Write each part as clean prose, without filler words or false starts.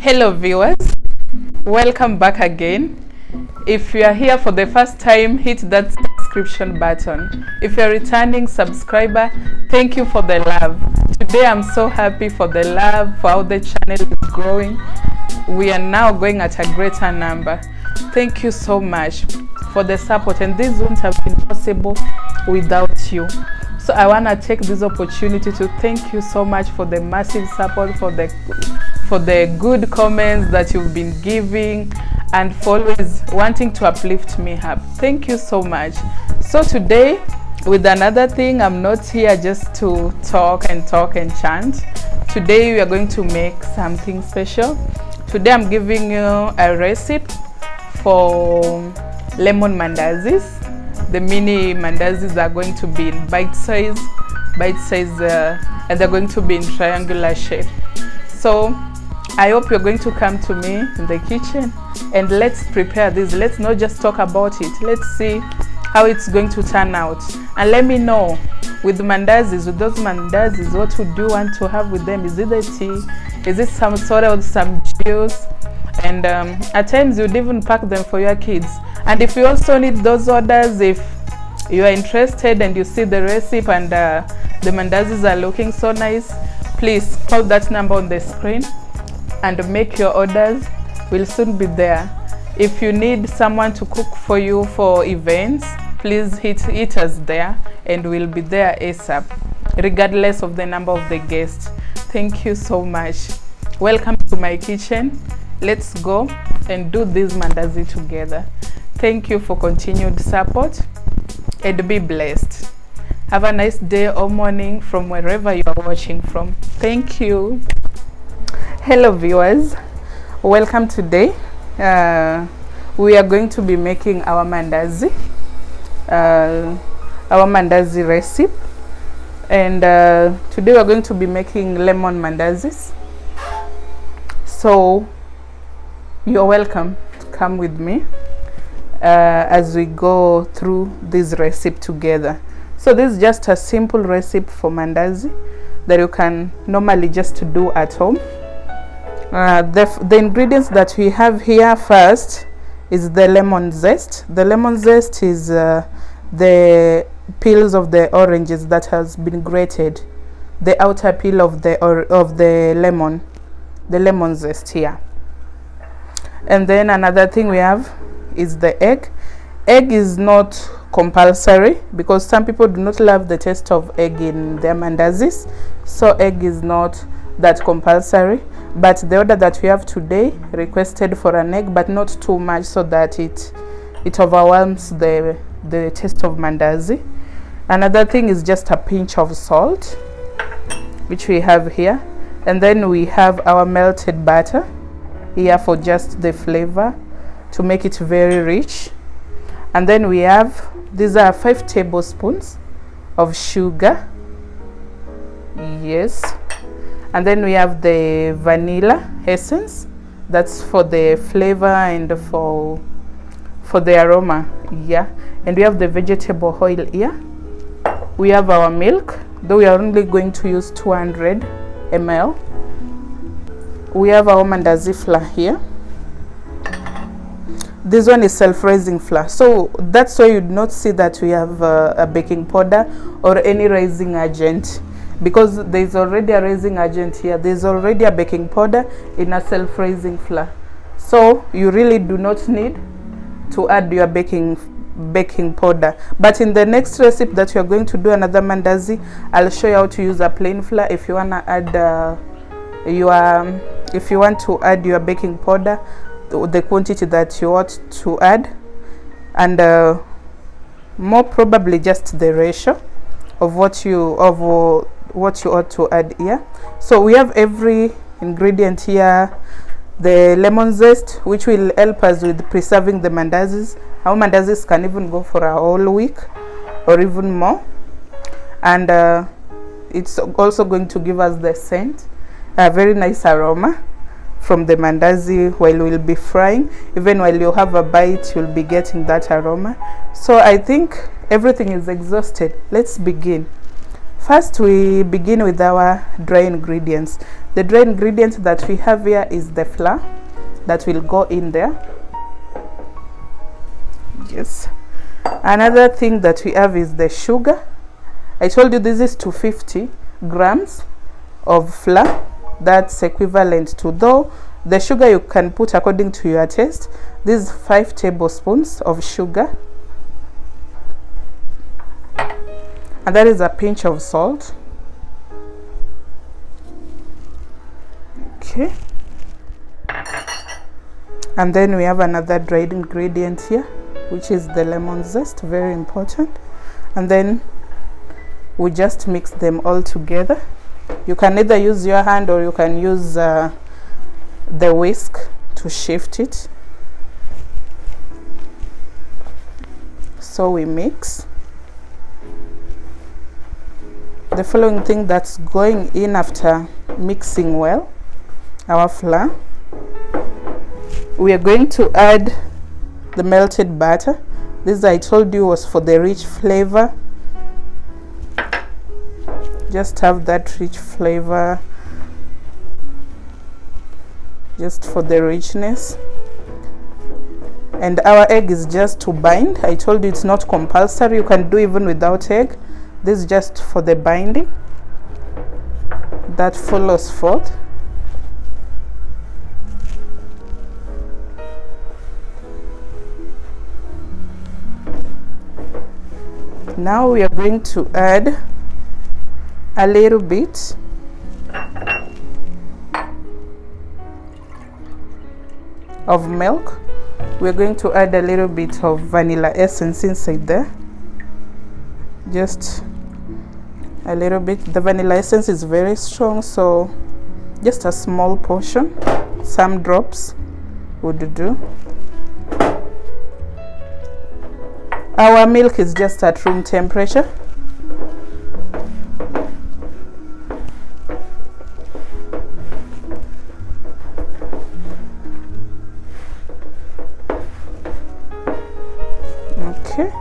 Hello viewers, welcome back again. If you are here for the first time, hit that subscription button. If you're a returning subscriber, thank you for the love. Today I'm so happy for the love, for how the channel is growing. We are now going at a greater number. Thank you so much for the support, and this wouldn't have been possible without you. So I want to take this opportunity to thank you so much for the massive support, for the good comments that you've been giving, and for always wanting to uplift me up. Thank you so much. So today, with another thing, I'm not here just to talk and chant. Today we are going to make something special. Today I'm giving you a recipe for lemon mandazis. The mini mandazis are going to be in bite size, and they're going to be in triangular shape. So I hope you're going to come to me in the kitchen and let's prepare this. Let's not just talk about it. Let's see how it's going to turn out. And let me know with those mandazis, what would you want to have with them? Is it the tea? Is it some soda or some juice? And at times you'd even pack them for your kids. And if you also need those orders, if you are interested and you see the recipe and the mandazis are looking so nice, please call that number on the screen and make your orders. We'll soon be there. If you need someone to cook for you for events, please hit us there and we'll be there ASAP, regardless of the number of the guests. Thank you so much. Welcome to my kitchen. Let's go and do this mandazi together. Thank you for continued support and be blessed. Have a nice day or morning from wherever you are watching from. Thank you. Hello viewers, welcome today. We are going to be making our mandazi recipe, and today we are going to be making lemon mandazis. So you're welcome to come with me as we go through this recipe together. So this is just a simple recipe for mandazi that you can normally just do at home. The ingredients that we have here first is the lemon zest. The lemon zest is the peels of the oranges that has been grated, the outer peel of the lemon zest here. And then another thing we have is the egg. Egg is not compulsory because some people do not love the taste of egg in their mandazis, so egg is not that compulsory. But the order that we have today requested for an egg, but not too much so that it overwhelms the taste of mandazi. Another thing is just a pinch of salt, which we have here. And then we have our melted butter here for just the flavor to make it very rich. And then we have, these are 5 tablespoons of sugar. Yes. And then we have the vanilla essence, that's for the flavor and for the aroma. Yeah. And we have the vegetable oil here. We have our milk, though we are only going to use 200 ml. We have our mandazi flour here. This one is self-raising flour, so that's why you'd not see that we have a baking powder or any raising agent, because there's already a raising agent here. There's already a baking powder in a self-raising flour, so you really do not need to add your baking powder. But in the next recipe that you're going to do another mandazi, I'll show you how to use a plain flour if you want to add your baking powder, the quantity that you ought to add, and more probably just the ratio of what you ought to add here. So we have every ingredient here. The lemon zest, which will help us with preserving the mandazis. Our mandazis can even go for a whole week or even more, and it's also going to give us the scent, a very nice aroma from the mandazi while we'll be frying. Even while you have a bite, you'll be getting that aroma. So I think everything is exhausted. Let's begin. First we begin with our dry ingredients. The dry ingredient that we have here is the flour that will go in there. Yes. Another thing that we have is the sugar. I told you this is 250 grams of flour. That's equivalent to, though the sugar you can put according to your taste. This is 5 tablespoons of sugar. And that is a pinch of salt. Okay. And then we have another dried ingredient here, which is the lemon zest, very important. And then we just mix them all together. You can either use your hand or you can use the whisk to shift it. So we mix. The following thing that's going in after mixing well our flour, we are going to add the melted butter. This I told you was for the rich flavor. Just have that rich flavor, just for the richness. And our egg is just to bind. I told you it's not compulsory, you can do even without egg. This is just for the binding that follows forth. Now we are going to add a little bit of milk. We're going to add a little bit of vanilla essence inside there. Just a little bit. The vanilla essence is very strong, so just a small portion, some drops would do. Our milk is just at room temperature. Okay.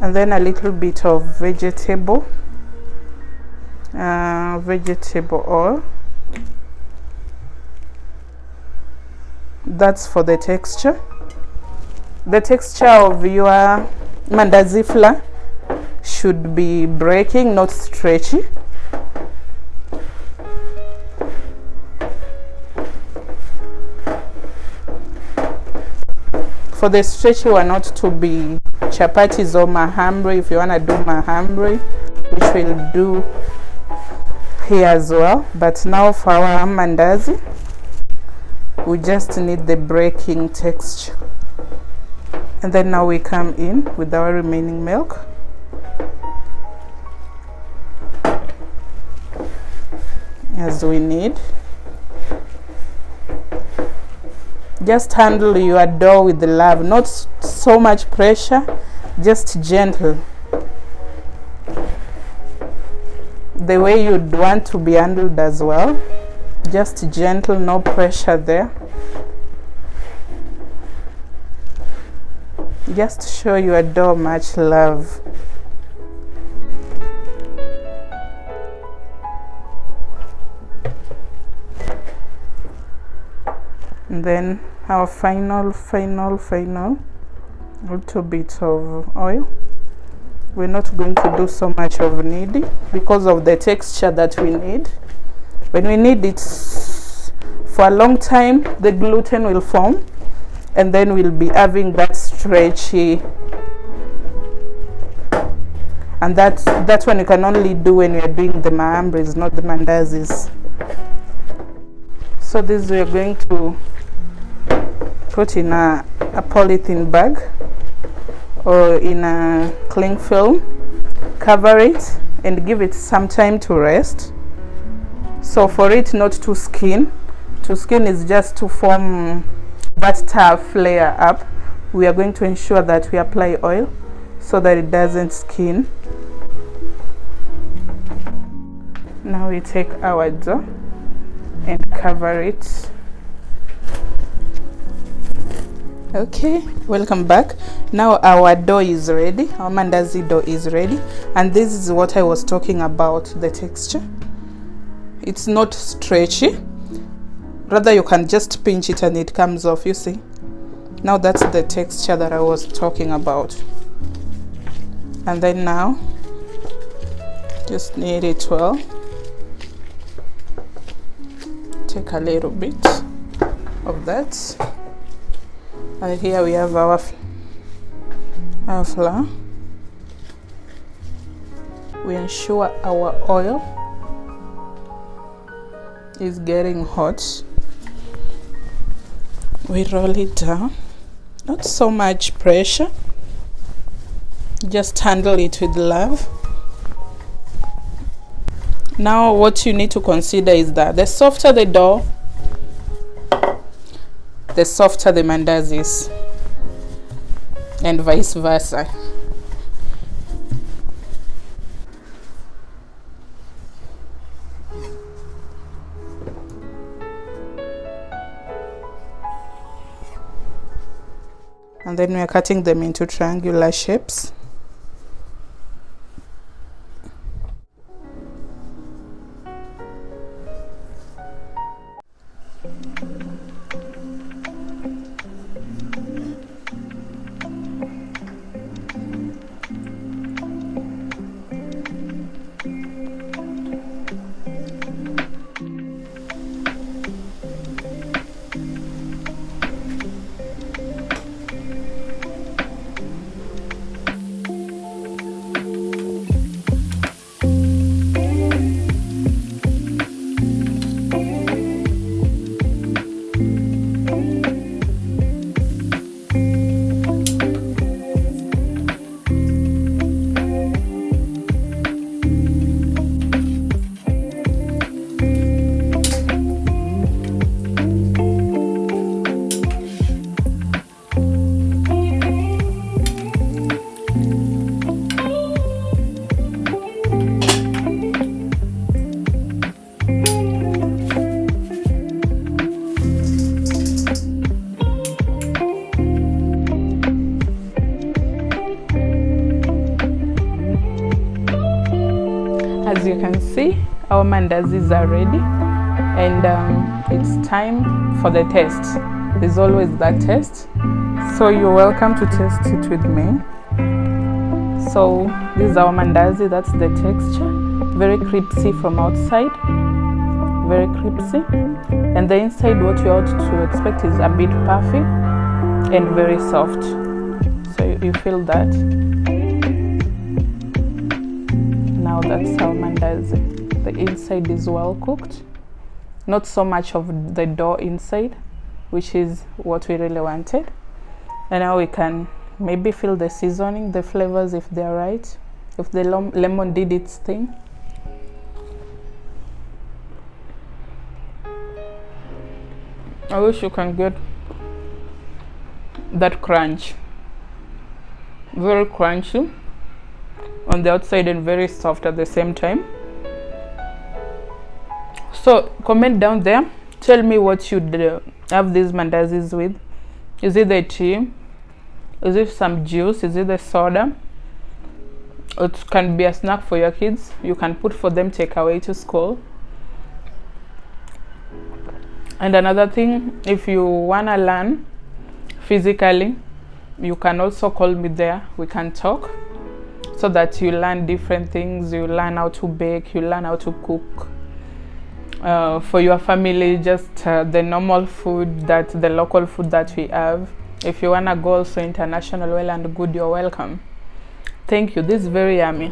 And then a little bit of vegetable oil. That's for the texture. The texture of your mandazi flour should be breaking, not stretchy. For the stretchy one, not to be chapatis or mahamri. If you want to do mahamri, which we'll do here as well. But now for our mandazi, we just need the breaking texture. And then now we come in with our remaining milk. As we need. Just handle your dough with love, not so much pressure, just gentle. The way you'd want to be handled as well. Just gentle, no pressure there. Just show your dough much love. And then our final little bit of oil. We're not going to do so much of kneading because of the texture that we need. When we knead it for a long time, the gluten will form, and then we'll be having that stretchy, and that's when you can only do when you're doing the mahamris, not the mandazis. So this we're going to put in a polythene bag or in a cling film, cover it and give it some time to rest. So for it not to skin is just to form that tough layer up. We are going to ensure that we apply oil so that it doesn't skin. Now we take our dough and cover it. Okay, welcome back. Now our dough is ready, our mandazi dough is ready, and this is what I was talking about, the texture. it's not stretchy, rather you can just pinch it and it comes off. You see, now that's the texture that I was talking about. And then now just knead it well. Take a little bit of that, and here we have our flour. We ensure our oil is getting hot. We roll it down, not so much pressure, just handle it with love. Now what you need to consider is that the softer the dough, the softer the mandazis, and vice versa. And then we are cutting them into triangular shapes. As you can see, our mandazis are ready, and it's time for the test. There's always that test, so you're welcome to test it with me. So this is our mandazi. That's the texture, very crispy from outside, very crispy, and the inside, what you ought to expect is a bit puffy and very soft. So you feel that. Now that's our mandazi. The inside is well cooked, not so much of the dough inside, which is what we really wanted. And now we can maybe feel the seasoning, the flavors, if they're right, if the lemon did its thing. I wish you can get that crunch, very crunchy on the outside and very soft at the same time. So comment down there, tell me what you'd have these mandazis with. Is it the tea? Is it some juice? Is it the soda? It can be a snack for your kids. You can put for them takeaway to school. And another thing, if you wanna learn physically, you can also call me there. We can talk, so that you learn different things. You learn how to bake, you learn how to cook for your family, just the normal food, the local food that we have. If you wanna go also international, well and good, you're welcome. Thank you. This is very yummy.